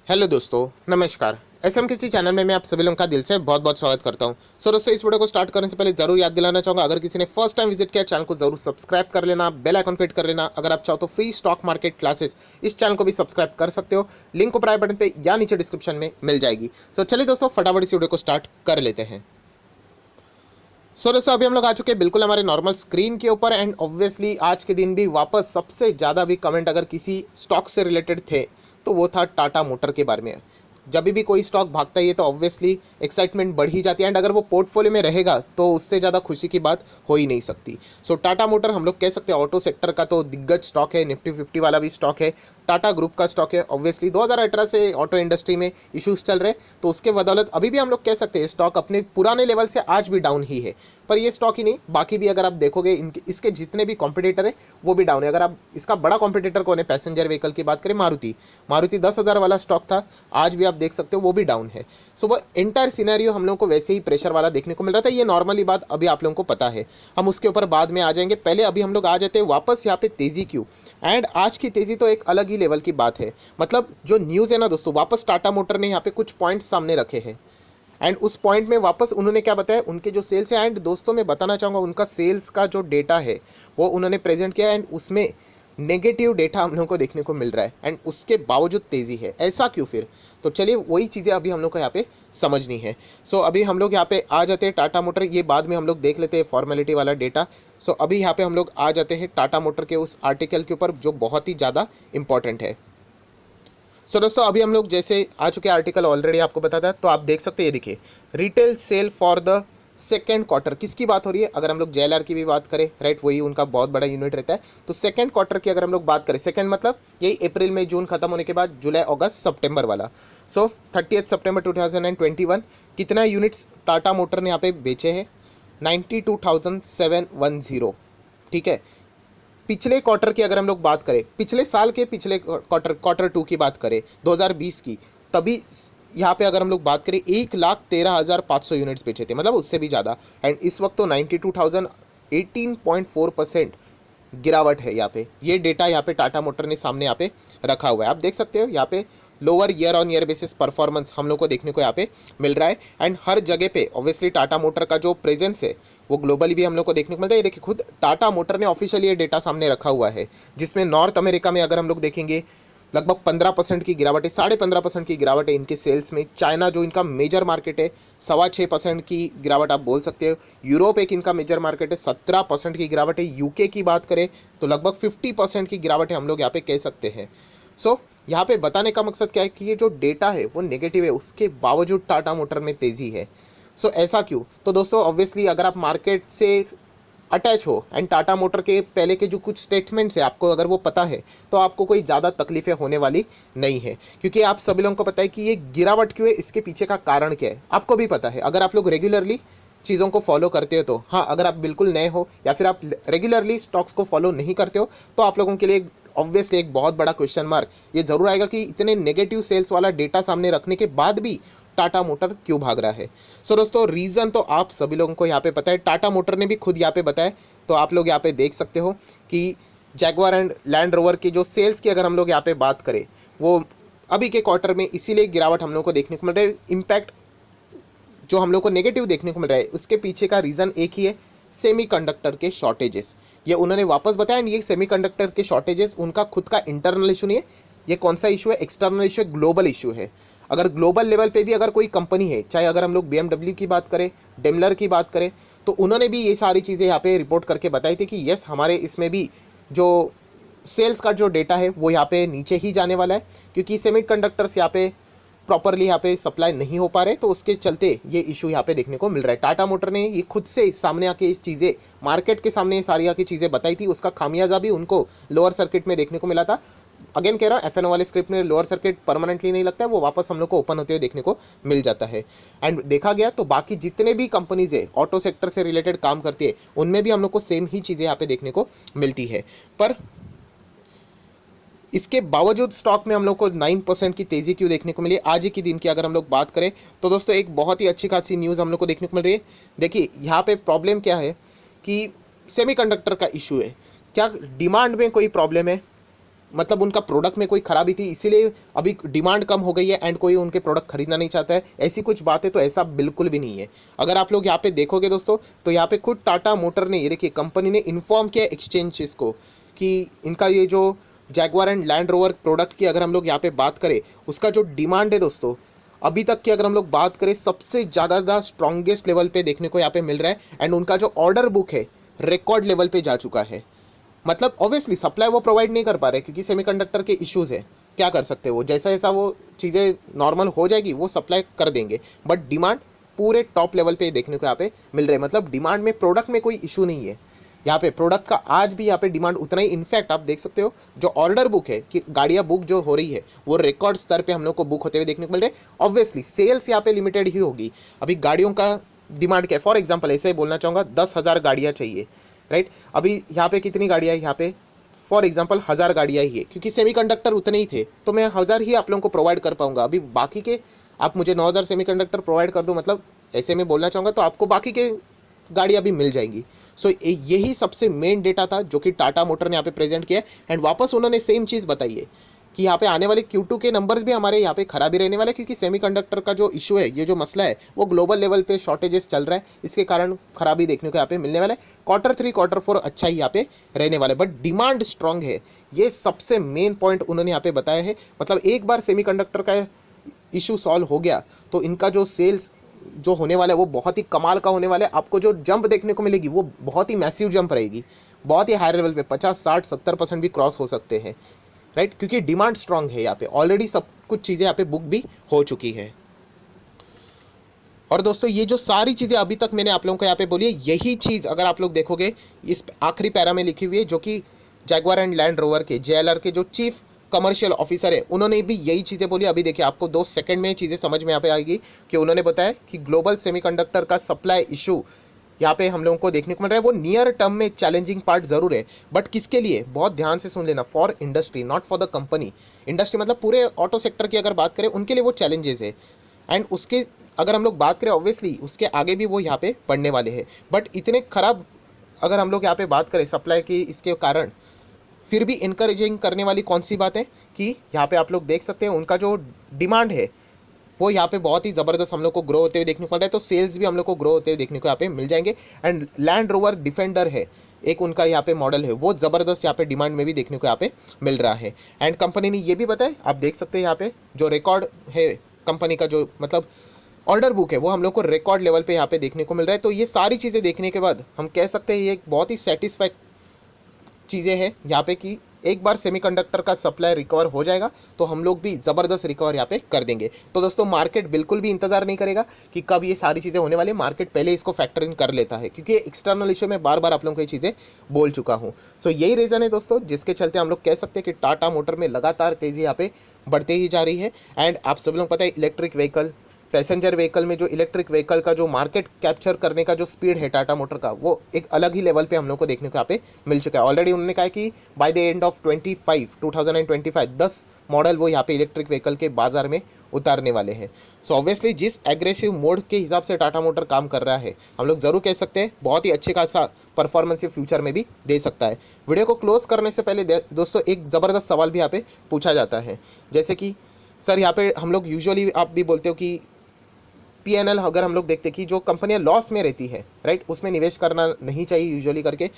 Hello दोस्तों, नमस्कार। SM किसी चैनल में मैं आप सभी लोगों का दिल से बहुत बहुत स्वागत करता हूं। दोस्तों, इस वीडियो को स्टार्ट करने से पहले जरूर याद दिलाना चाहूंगा, अगर किसी ने फर्स्ट टाइम विजिट किया चैनल को जरूर सब्सक्राइब कर लेना, बेल आइकन को हिट कर लेना। अगर आप चाहो तो फ्री स्टॉक मार्केट क्लासेस इस चैनल को भी सब्सक्राइब कर सकते हो, लिंक ऊपर आई बटन पे या नीचे डिस्क्रिप्शन में मिल जाएगी। चलिए दोस्तों, फटाफट इस वीडियो को स्टार्ट कर लेते हैं। दोस्तों, अभी हम लोग आ चुके हैं बिल्कुल हमारे नॉर्मल स्क्रीन के ऊपर एंड ऑब्वियसली आज के दिन भी वापस सबसे ज़्यादा भी कमेंट अगर किसी स्टॉक से रिलेटेड थे तो वो था टाटा मोटर के बारे में। जब भी कोई स्टॉक भागता है तो ऑब्वियसली एक्साइटमेंट बढ़ ही जाती है एंड अगर वो पोर्टफोलियो में रहेगा तो उससे ज़्यादा खुशी की बात हो ही नहीं सकती। टाटा मोटर हम लोग कह सकते हैं ऑटो सेक्टर का तो दिग्गज स्टॉक है, निफ्टी 50 वाला भी स्टॉक है, टाटा ग्रुप का स्टॉक है। ऑब्वियसली 2018 से ऑटो इंडस्ट्री में इश्यूज चल रहे तो उसके बदौलत अभी भी हम लोग कह सकते हैं स्टॉक अपने पुराने लेवल से आज भी डाउन ही है। पर ये स्टॉक ही नहीं, बाकी भी अगर आप देखोगे इसके जितने भी कॉम्पिटिटर है वो भी डाउन है। अगर आप इसका बड़ा कॉम्पिटिटर कौन है, पैसेंजर व्हीकल की बात करें, मारुति 10,000 वाला स्टॉक था, आज भी आप देख सकते हो वो भी डाउन है। वो एंटायर सिनेरियो हम लोगों को वैसे ही प्रेशर वाला देखने को मिल रहा था। ये नॉर्मली बात अभी आप लोगों को पता है, हम उसके ऊपर बाद में आ जाएंगे। पहले अभी हम लोग आ जाते हैं वापस यहाँ पे तेजी क्यों। एंड आज की तेजी तो एक अलग ही लेवल की बात है। मतलब जो न्यूज़ है ना दोस्तों, वापस टाटा मोटर ने यहाँ पे कुछ पॉइंट्स सामने रखे हैं एंड उस पॉइंट में वापस उन्होंने क्या बताया, उनके जो सेल्स है। एंड दोस्तों मैं बताना चाहूँगा उनका सेल्स का जो डेटा है वो उन्होंने प्रेजेंट किया एंड उसमें नेगेटिव डेटा हम लोगों को देखने को मिल रहा है एंड उसके बावजूद तेज़ी है। ऐसा क्यों फिर? तो चलिए वही चीज़ें अभी हम लोग को यहाँ पे समझनी है। अभी हम लोग यहाँ पे आ जाते हैं टाटा मोटर, ये बाद में हम लोग देख लेते हैं फॉर्मेलिटी वाला डेटा। अभी यहाँ पे हम लोग आ जाते हैं टाटा मोटर के उस आर्टिकल के ऊपर जो बहुत ही ज़्यादा इंपॉर्टेंट है। दोस्तों, अभी हम लोग जैसे आ चुके आर्टिकल ऑलरेडी आपको बताता है, तो आप देख सकते हैं, ये देखिए retail sale for the second quarter. किसकी बात हो रही है? अगर हम लोग जेएलआर की भी बात करें, राइट, वही उनका बहुत बड़ा यूनिट रहता है। तो सेकेंड क्वार्टर की अगर हम लोग बात करें, सेकेंड मतलब यही अप्रैल मई जून खत्म होने के बाद जुलाई अगस्त सितंबर वाला। 30 सितंबर 2021 कितना यूनिट्स टाटा मोटर ने यहाँ पे बेचे हैं? 92,710। ठीक है। पिछले क्वार्टर की अगर हम लोग बात करें, पिछले साल के पिछले क्वार्टर टू की बात करें 2020 की, तभी यहाँ पे अगर हम लोग बात करें 1,13,500 यूनिट्स बेचे थे, मतलब उससे भी ज़्यादा। एंड इस वक्त तो 92,000 18.4% गिरावट है यहाँ पे। ये डेटा यहाँ पे टाटा मोटर ने सामने यहाँ पे रखा हुआ है, आप देख सकते हो। यहाँ पे lower year on year basis performance हम लोग को देखने को यहाँ पे मिल रहा है एंड हर जगह पे ऑब्वियसली टाटा मोटर का जो प्रेजेंस है वो ग्लोबली भी हम लोग को देखने को मिलता है। ये देखिए, खुद टाटा मोटर ने ऑफिशियली ये डेटा सामने रखा हुआ है, जिसमें नॉर्थ अमेरिका में अगर हम लोग देखेंगे लगभग 15% की गिरावट है, 15.5% की गिरावट है इनके सेल्स में। चाइना जो इनका मेजर मार्केट है 6.25% की गिरावट आप बोल सकते हो। यूरोप एक इनका मेजर मार्केट है, 17% की गिरावट है। यूके की बात करें तो लगभग 50% की गिरावट है, हम लोग यहाँ पे कह सकते हैं। यहाँ पे बताने का मकसद क्या है कि ये जो डेटा है वो नेगेटिव है, उसके बावजूद टाटा मोटर में तेज़ी है। ऐसा क्यों? तो दोस्तों ऑब्वियसली अगर आप मार्केट से अटैच हो एंड टाटा मोटर के पहले के जो कुछ स्टेटमेंट्स है आपको अगर वो पता है तो आपको कोई ज़्यादा तकलीफें होने वाली नहीं है, क्योंकि आप सभी लोगों को पता है कि ये गिरावट क्यों है, इसके पीछे का कारण क्या है आपको भी पता है। अगर आप लोग रेगुलरली चीज़ों को फॉलो करते हो तो हाँ, अगर आप बिल्कुल नए हो या फिर आप रेगुलरली स्टॉक्स को फॉलो नहीं करते हो तो आप लोगों के लिए ऑब्वियसली एक बहुत बड़ा क्वेश्चन मार्क ये जरूर आएगा कि इतने नेगेटिव सेल्स वाला डेटा सामने रखने के बाद भी टाटा मोटर क्यों भाग रहा है। दोस्तों रीज़न तो आप सभी लोगों को यहाँ पे पता है, टाटा मोटर ने भी खुद यहाँ पे बताया। तो आप लोग यहाँ पे देख सकते हो कि जैगवार एंड लैंड रोवर की जो सेल्स की अगर हम लोग यहाँ पे बात करें वो अभी के क्वार्टर में इसीलिए गिरावट हम लोग को देखने को मिल रहा है। इम्पैक्ट जो हम लोग को नेगेटिव देखने को मिल रहा है उसके पीछे का रीज़न एक ही है, सेमीकंडक्टर के शॉर्टेजेस। ये उन्होंने वापस बताया। ये सेमीकंडक्टर के शॉर्टेजेस उनका खुद का इंटरनल इशू नहीं है, ये कौन सा इशू है? एक्सटर्नल इशू है, ग्लोबल इशू है। अगर ग्लोबल लेवल पे भी अगर कोई कंपनी है, चाहे अगर हम लोग BMW की बात करें, डेमलर की बात करें, तो उन्होंने भी ये सारी चीज़ें यहाँ पे रिपोर्ट करके बताई थी कि यस हमारे इसमें भी जो सेल्स का जो डेटा है वो यहाँ पे नीचे ही जाने वाला है, क्योंकि सेमीकंडक्टर्स यहाँ पे प्रॉपरली यहाँ पे सप्लाई नहीं हो पा रहे, तो उसके चलते ये इशू यहाँ पे देखने को मिल रहा है। टाटा मोटर ने ये खुद से सामने आके इस चीज़ें मार्केट के सामने सारी आके चीज़ें बताई थी, उसका खामियाजा भी उनको लोअर सर्किट में देखने को मिला था। अगेन कह रहा हूँ, एफएनओ वाले स्क्रिप्ट में लोअर सर्किट परमानेंटली नहीं लगता है, वो वापस हम लोग को ओपन होते हुए देखने को मिल जाता है। एंड देखा गया तो बाकी जितने भी कंपनीज है ऑटो सेक्टर से रिलेटेड काम करती है उनमें भी हम लोग को सेम ही चीज़ें यहाँ पे देखने को मिलती है। पर इसके बावजूद स्टॉक में हम लोग को 9% की तेज़ी क्यों देखने को मिली आज ही की दिन की अगर हम लोग बात करें तो दोस्तों एक बहुत ही अच्छी खासी न्यूज़ हम लोग को देखने को मिल रही है। देखिए यहाँ पे प्रॉब्लम क्या है कि सेमीकंडक्टर का इशू है। क्या डिमांड में कोई प्रॉब्लम है? मतलब उनका प्रोडक्ट में कोई खराबी थी इसीलिए अभी डिमांड कम हो गई है एंड कोई उनके प्रोडक्ट खरीदना नहीं चाहता है, ऐसी कुछ बातें तो ऐसा बिल्कुल भी नहीं है। अगर आप लोग यहाँ पे देखोगे दोस्तों तो यहाँ पे खुद टाटा मोटर ने, ये देखिए कंपनी ने इन्फॉर्म किया एक्सचेंजेस को कि इनका ये जो Jaguar and land rover product की अगर हम लोग यहाँ पे बात करें, उसका जो डिमांड है दोस्तों अभी तक की अगर हम लोग बात करें सबसे ज़्यादा स्ट्रॉन्गेस्ट लेवल पे देखने को यहाँ पे मिल रहा है एंड उनका जो ऑर्डर बुक है रिकॉर्ड लेवल पे जा चुका है। मतलब ऑब्वियसली सप्लाई वो प्रोवाइड नहीं कर पा रहे क्योंकि सेमीकंडक्टर के इश्यूज़ है, क्या कर सकते हैं वो, जैसा जैसा वो चीज़ें नॉर्मल हो जाएगी वो सप्लाई कर देंगे, बट डिमांड पूरे टॉप लेवल पे देखने को यहाँ पे मिल रहा है। मतलब डिमांड में, प्रोडक्ट में कोई इशू नहीं है यहाँ पे, प्रोडक्ट का आज भी यहाँ पे डिमांड उतना ही, इनफैक्ट आप देख सकते हो जो ऑर्डर बुक है कि गाड़ियाँ बुक जो हो रही है वो रिकॉर्ड स्तर पे हम लोग को बुक होते हुए देखने को मिल रहे हैं। ऑब्वियसली सेल्स यहाँ पे लिमिटेड ही होगी, अभी गाड़ियों का डिमांड क्या है, फॉर एग्जाम्पल ऐसे ही बोलना चाहूँगा 10,000 गाड़ियाँ चाहिए, राइट, अभी यहाँ पे कितनी गाड़ियाँ है, यहाँ पे फॉर एग्जांपल 1000 गाड़ियाँ ही है क्योंकि सेमीकंडक्टर उतने ही थे तो मैं 1000 ही आप लोगों को प्रोवाइड कर पाऊंगा। अभी बाकी के आप मुझे 9000 सेमीकंडक्टर प्रोवाइड कर दो, मतलब ऐसे में बोलना चाहूँगा तो आपको बाकी के गाड़ियाँ भी मिल जाएंगी। सो यही सबसे मेन डेटा था जो कि टाटा मोटर ने यहाँ पे प्रेजेंट किया एंड वापस उन्होंने सेम चीज़ बताई है कि यहाँ पे आने वाले Q2 के नंबर्स भी हमारे यहाँ पे खराब ही रहने वाले हैं क्योंकि सेमीकंडक्टर का जो इशू है, ये जो मसला है वो ग्लोबल लेवल पे शॉर्टेजेस चल रहा है, इसके कारण खराबी देखने को यहाँ पे मिलने वाला है। Q3 Q4 अच्छा ही यहाँ पे रहने वाला है, बट डिमांड स्ट्रांग है, ये सबसे मेन पॉइंट उन्होंने यहाँ पे बताया है। मतलब एक बार सेमीकंडक्टर का इशू सॉल्व हो गया तो इनका जो सेल्स जो होने वाला है वो बहुत ही कमाल का होने वाला है। आपको जो जंप देखने को मिलेगी वो बहुत ही मैसिव जंप रहेगी, बहुत ही हाई लेवल पे 50, 60, 70% भी क्रॉस हो सकते हैं, राइट, क्योंकि डिमांड स्ट्रांग है यहाँ पे, ऑलरेडी सब कुछ चीज़ें यहाँ पे बुक भी हो चुकी है। और दोस्तों ये जो सारी चीज़ें अभी तक मैंने आप लोगों को यहाँ पे बोली है, यही चीज़ अगर आप लोग देखोगे इस आखिरी पैरा में लिखी हुई है जो कि जैगवार एंड लैंड रोवर के JLR के जो चीफ कमर्शियल ऑफिसर है उन्होंने भी यही चीज़ें बोली। अभी देखिए आपको 2 सेकंड में चीज़ें समझ में यहाँ पे आएगी कि उन्होंने बताया कि ग्लोबल सेमीकंडक्टर का सप्लाई इशू यहाँ पे हम लोगों को देखने को मिल रहा है, वो नियर टर्म में चैलेंजिंग पार्ट ज़रूर है, बट किसके लिए, बहुत ध्यान से सुन लेना, for industry not for the company. Industry मतलब पूरे ऑटो सेक्टर की अगर बात करें उनके लिए वो चैलेंजेस है एंड उसके अगर हम लोग बात करें ऑब्वियसली उसके आगे भी वो यहाँ पे बढ़ने वाले हैं, बट इतने खराब अगर हम लोग यहाँ पे बात करें सप्लाई की इसके कारण, फिर भी इनकरेजिंग करने वाली कौन सी बात है कि यहाँ पे आप लोग देख सकते हैं उनका जो डिमांड है वो यहाँ पे बहुत ही ज़बरदस्त हम लोग को ग्रो होते हुए देखने को मिल रहा है, तो सेल्स भी हम लोग को ग्रो होते हुए देखने को यहाँ पे मिल जाएंगे। एंड लैंड रोवर डिफेंडर है एक उनका यहाँ पे मॉडल है, वो ज़बरदस्त यहाँ पे डिमांड में भी देखने को यहाँ पे मिल रहा है। एंड कंपनी ने ये भी बताया, आप देख सकते हैं यहाँ पे जो रिकॉर्ड है कंपनी का, जो मतलब ऑर्डर बुक है वो हम लोग को रिकॉर्ड लेवल पे यहाँ पे देखने को मिल रहा है। तो ये सारी चीज़ें देखने के बाद हम कह सकते हैं ये एक बहुत ही सेटिस्फाइड चीज़ें हैं यहाँ पे कि एक बार सेमीकंडक्टर का सप्लाई रिकवर हो जाएगा तो हम लोग भी ज़बरदस्त रिकवर यहाँ पे कर देंगे। तो दोस्तों मार्केट बिल्कुल भी इंतज़ार नहीं करेगा कि कब ये सारी चीज़ें होने वाली, मार्केट पहले इसको फैक्टर इन कर लेता है क्योंकि एक्सटर्नल इशू में बार बार आप लोगों को ये चीज़ें बोल चुका हूँ। सो यही रीज़न है दोस्तों जिसके चलते हम लोग कह सकते हैं कि टाटा मोटर में लगातार तेज़ी यहाँ पे बढ़ते ही जा रही है। एंड आप सब लोग पता है इलेक्ट्रिक व्हीकल, पैसेंजर व्हीकल में जो इलेक्ट्रिक व्हीकल का जो मार्केट कैप्चर करने का जो स्पीड है टाटा मोटर का, वो एक अलग ही लेवल पे हम लोग को देखने को यहाँ पे मिल चुका है। ऑलरेडी उन्होंने कहा कि by the end of 2025 10 model वो यहाँ पे इलेक्ट्रिक व्हीकल के बाजार में उतारने वाले हैं। सो ऑब्वियसली जिस एग्रेसिव मोड के हिसाब से टाटा मोटर काम कर रहा है हम लोग ज़रूर कह सकते हैं बहुत ही अच्छे खासा परफॉर्मेंस ये फ्यूचर में भी दे सकता है। वीडियो को क्लोज करने से पहले दोस्तों एक ज़बरदस्त सवाल भी यहाँ पे पूछा जाता है, जैसे कि सर यहाँ पे हम लोग यूजुअली आप भी बोलते हो कि PNL अगर हम लोग देखते कि जो कंपनियां लॉस में रहती है, राइट, उसमें निवेश करना नहीं चाहिए यूजुअली करके,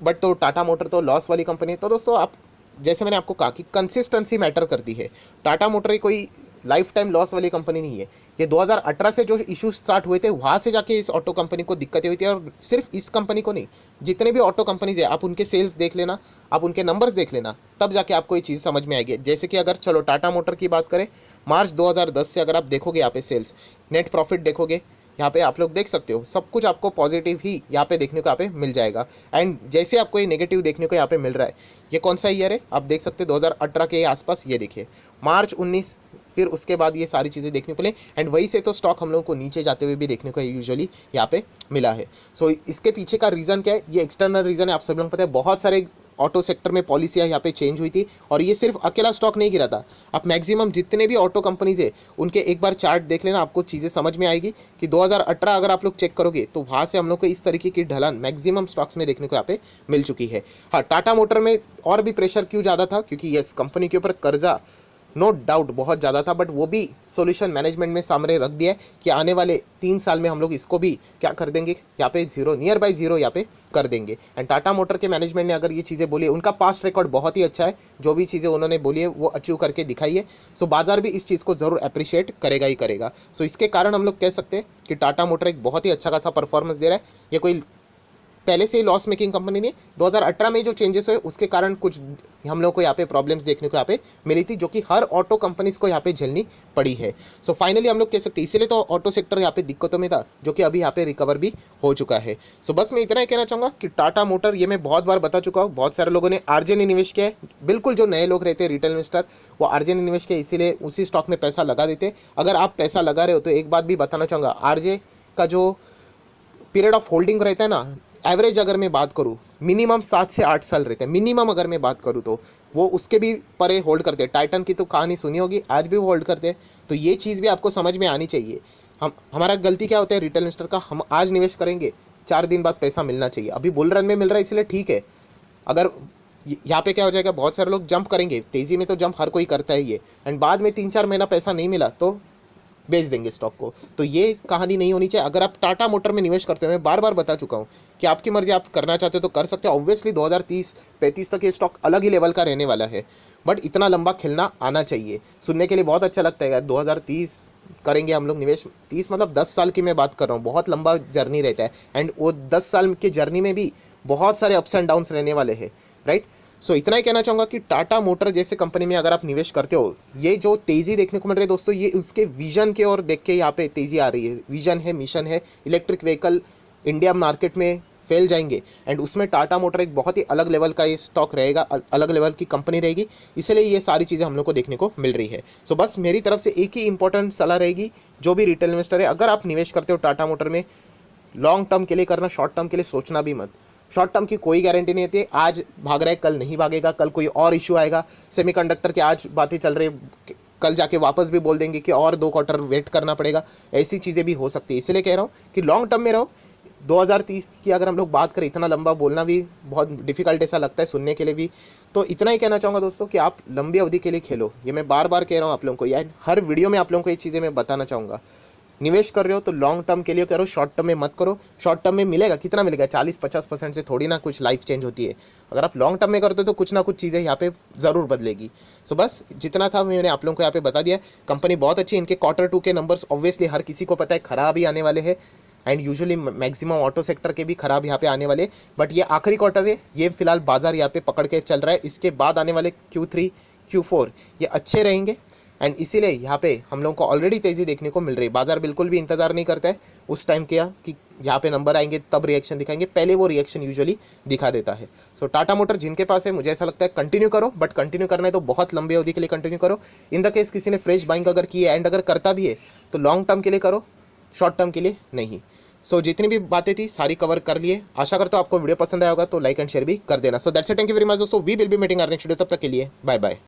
बट तो टाटा मोटर तो लॉस वाली कंपनी है। तो दोस्तों आप जैसे मैंने आपको कहा कि कंसिस्टेंसी मैटर करती है, टाटा मोटर कोई लाइफ टाइम लॉस वाली कंपनी नहीं है। ये 2018 से जो इश्यूज स्टार्ट हुए थे वहाँ से जाके इस ऑटो कंपनी को दिक्कतें हुई थी, और सिर्फ इस कंपनी को नहीं, जितने भी ऑटो कंपनीज है आप उनके सेल्स देख लेना, आप उनके नंबर्स देख लेना, तब जाके आपको ये चीज़ समझ में आएगी। जैसे कि अगर चलो टाटा मोटर की बात करें, मार्च 2010 से अगर आप देखोगे यहाँ पे सेल्स, नेट प्रॉफिट देखोगे, यहाँ पे आप लोग देख सकते हो सब कुछ आपको पॉजिटिव ही यहाँ पे देखने को यहाँ पे मिल जाएगा। एंड जैसे आपको ये नेगेटिव देखने को यहाँ पे मिल रहा है, ये कौन सा ईयर है आप देख सकते हैं 2018 के आसपास, ये देखिए मार्च 19, फिर उसके बाद ये सारी चीज़ें देखने को मिले। एंड वहीं से तो स्टॉक हम लोगों को नीचे जाते हुए भी देखने को यूजुअली यहाँ पे मिला है। सो इसके पीछे का रीज़न क्या है, ये एक्सटर्नल रीज़न है, आप सब लोगों को पता है बहुत सारे ऑटो सेक्टर में पॉलिसियाँ यहाँ पे चेंज हुई थी, और ये सिर्फ अकेला स्टॉक नहीं गिरा था। आप मैक्सिमम जितने भी ऑटो कंपनीज है उनके एक बार चार्ट देख लेना, आपको चीज़ें समझ में आएगी कि 2018 अगर आप लोग चेक करोगे तो वहाँ से हम लोग को इस तरीके की ढलान मैक्सिमम स्टॉक्स में देखने को यहाँ पे मिल चुकी है। हाँ, टाटा मोटर में और भी प्रेशर क्यों ज़्यादा था, क्योंकि यस कंपनी के ऊपर कर्जा नो डाउट बहुत ज़्यादा था, बट वो भी सॉल्यूशन मैनेजमेंट में सामने रख दिया है कि आने वाले 3 साल में हम लोग इसको भी क्या कर देंगे, यहाँ पे जीरो, नियर बाई जीरो यहाँ पे कर देंगे। एंड टाटा मोटर के मैनेजमेंट ने अगर ये चीज़ें बोली है, उनका पास्ट रिकॉर्ड बहुत ही अच्छा है, जो भी चीज़ें उन्होंने बोली है वो अचीव करके दिखाई है। सो बाजार भी इस चीज़ को ज़रूर अप्रिशिएट करेगा ही करेगा। सो इसके कारण हम लोग कह सकते हैं कि टाटा मोटर एक बहुत ही अच्छा खासा परफॉर्मेंस दे रहा है। ये कोई पहले से ही लॉस मेकिंग कंपनी ने 2018 में जो चेंजेस हुए उसके कारण कुछ हम लोग को यहाँ पे प्रॉब्लम्स देखने को यहाँ पे मिली थी, जो कि हर ऑटो कंपनीज को यहाँ पे झेलनी पड़ी है। सो फाइनली हम लोग कह सकते हैं इसीलिए तो ऑटो सेक्टर यहाँ पे दिक्कतों में था, जो कि अभी यहाँ पे रिकवर भी हो चुका है। सो बस मैं इतना ही कहना चाहूँगा कि टाटा मोटर, ये मैं बहुत बार बता चुका हूँ, बहुत सारे लोगों ने आरजे ने निवेश किया है। बिल्कुल जो नए लोग रहते हैं रिटेल इन्वेस्टर, वो आरजे ने निवेश किया, इसीलिए उसी स्टॉक में पैसा लगा देते। अगर आप पैसा लगा रहे हो तो एक बात भी बताना चाहूँगा, आरजे का जो पीरियड ऑफ होल्डिंग रहता है ना, एवरेज अगर मैं बात करूँ मिनिमम 7 से 8 साल रहते हैं, मिनिमम अगर मैं बात करूँ तो वो उसके भी परे होल्ड करते हैं। टाइटन की तो कहानी सुनी होगी, आज भी वो होल्ड करते हैं। तो ये चीज़ भी आपको समझ में आनी चाहिए। हमारा गलती क्या होता है रिटेल इन्वेस्टर का, हम आज निवेश करेंगे 4 दिन बाद पैसा मिलना चाहिए। अभी बुल रन में मिल रहा है इसलिए ठीक है, अगर यहाँ पे क्या हो जाएगा, बहुत सारे लोग जंप करेंगे, तेज़ी में तो जंप हर कोई करता है ये, एंड बाद में 3-4 महीना पैसा नहीं मिला तो बेच देंगे स्टॉक को। तो ये कहानी नहीं होनी चाहिए। अगर आप टाटा मोटर में निवेश करते हो, मैं बार बार बता चुका हूँ कि आपकी मर्जी, आप करना चाहते हो तो कर सकते हो। ऑब्वियसली 2030-35 तक ये स्टॉक अलग ही लेवल का रहने वाला है, बट इतना लंबा खेलना आना चाहिए। सुनने के लिए बहुत अच्छा लगता है यार, 2030 करेंगे हम लोग निवेश, 30 मतलब 10 साल की मैं बात कर रहा हूँ, बहुत लंबा जर्नी रहता है। एंड वो 10 साल के जर्नी में भी बहुत सारे अप्स एंड डाउन्स रहने वाले हैं, राइट। सो इतना ही कहना चाहूँगा कि टाटा मोटर जैसे कंपनी में अगर आप निवेश करते हो, ये जो तेज़ी देखने को मिल रही है दोस्तों, ये उसके विजन के और देख के यहाँ पे तेज़ी आ रही है। विजन है, मिशन है, इलेक्ट्रिक व्हीकल इंडिया मार्केट में फैल जाएंगे, एंड उसमें टाटा मोटर एक बहुत ही अलग लेवल का ये स्टॉक रहेगा, अलग लेवल की कंपनी रहेगी। इसलिए ये सारी चीज़ें हम लोग को देखने को मिल रही है। सो बस मेरी तरफ से एक ही इंपॉर्टेंट सलाह रहेगी, जो भी रिटेल इन्वेस्टर है, अगर आप निवेश करते हो टाटा मोटर में, लॉन्ग टर्म के लिए करना, शॉर्ट टर्म के लिए सोचना भी मत। शॉर्ट टर्म की कोई गारंटी नहीं होती, आज भाग रहा है कल नहीं भागेगा, कल कोई और इशू आएगा। सेमीकंडक्टर की आज बातें चल रही, कल जाके वापस भी बोल देंगे कि और 2 क्वार्टर वेट करना पड़ेगा। ऐसी चीज़ें भी हो सकती है, इसलिए कह रहा हूँ कि लॉन्ग टर्म में रहो। 2030 की अगर हम लोग बात करें, इतना लंबा बोलना भी बहुत डिफिकल्ट ऐसा लगता है सुनने के लिए भी। तो इतना ही कहना चाहूँगा दोस्तों कि आप लंबी अवधि के लिए खेलो। ये मैं बार बार कह रहा हूँ आप लोगों को, यार हर वीडियो में आप लोगों को ये चीज़ें मैं बताना चाहूँगा। निवेश कर रहे हो तो लॉन्ग टर्म के लिए करो, शॉर्ट टर्म में मत करो। शॉर्ट टर्म में मिलेगा, कितना मिलेगा, 40-50% से थोड़ी ना कुछ लाइफ चेंज होती है। अगर आप लॉन्ग टर्म में करते हो तो कुछ ना कुछ चीज़ें यहाँ पे ज़रूर बदलेगी। सो बस जितना था मैंने आप लोगों को यहाँ पे बता दिया। कंपनी बहुत अच्छी है, इनके Q2 के नंबर्स ऑब्वियसली हर किसी को पता है ख़राब ही आने वाले हैं, and usually maximum auto sector के भी ख़राब यहाँ पे आने वाले। बट ये आखिरी क्वार्टर है, ये फिलहाल बाजार यहाँ पे पकड़ के चल रहा है। इसके बाद आने वाले Q3 Q4 ये अच्छे रहेंगे, एंड इसीलिए यहाँ पे हम लोगों को ऑलरेडी तेज़ी देखने को मिल रही है। बाजार बिल्कुल भी इंतजार नहीं करता है उस टाइम क्या कि यहाँ पे नंबर आएंगे तब रिएक्शन दिखाएंगे, पहले वो रिएक्शन यूजुअली दिखा देता है। सो टाटा मोटर जिनके पास है, मुझे ऐसा लगता है कंटिन्यू करो, बट कंटिन्यू करना है तो बहुत लंबी अवधि के लिए कंटिन्यू करो। इन द केस किसी ने फ्रेश बाइंग अगर की है, एंड अगर करता भी है तो लॉन्ग टर्म के लिए करो, शॉर्ट टर्म के लिए नहीं। सो जितनी भी बातें थी सारी कवर कर लिए। आशा करता हूँ आपको वीडियो पसंद आया होगा, तो लाइक एंड शेयर भी कर देना। So that's it, thank you very much दोस्तों, we will be meeting our next video. तब तक के लिए बाय बाय।